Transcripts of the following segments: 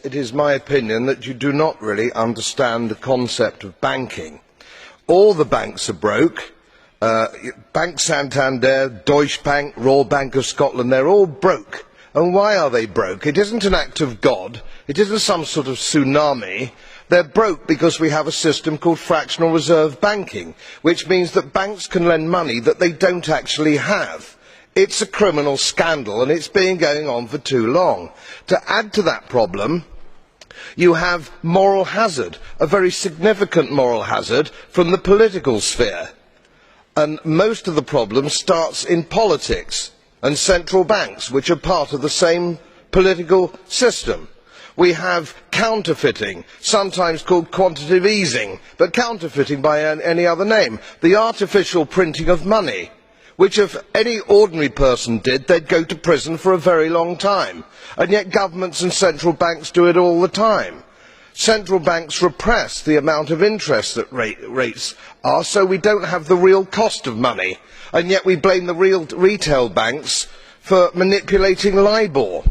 it is my opinion that you do not really understand the concept of banking. All the banks are broke. Bank Santander, Deutsche Bank, Royal Bank of Scotland, they're all broke. And why are they broke? It isn't an act of God. It isn't some sort of tsunami. They're broke because we have a system called fractional reserve banking, which means that banks can lend money that they don't actually have. It's a criminal scandal and it's been going on for too long. To add to that problem, you have moral hazard, a very significant moral hazard from the political sphere. And most of the problem starts in politics and central banks, which are part of the same political system. We have counterfeiting, sometimes called quantitative easing, but counterfeiting by any other name. The artificial printing of money, which if any ordinary person did, they'd go to prison for a very long time. And yet governments and central banks do it all the time. Central banks repress the amount of interest that rates are, so we don't have the real cost of money. And yet we blame the real retail banks for manipulating LIBOR.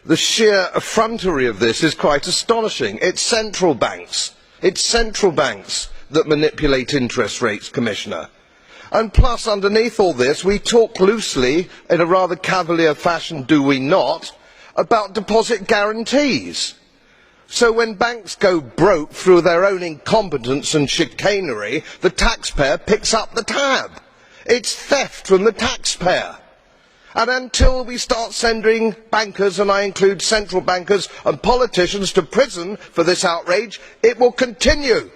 The sheer effrontery of this is quite astonishing. It's central banks that manipulate interest rates, Commissioner. And plus, underneath all this, we talk loosely, in a rather cavalier fashion, do we not, about deposit guarantees. So when banks go broke through their own incompetence and chicanery, the taxpayer picks up the tab. It's theft from the taxpayer. And until we start sending bankers, and I include central bankers and politicians, to prison for this outrage, it will continue.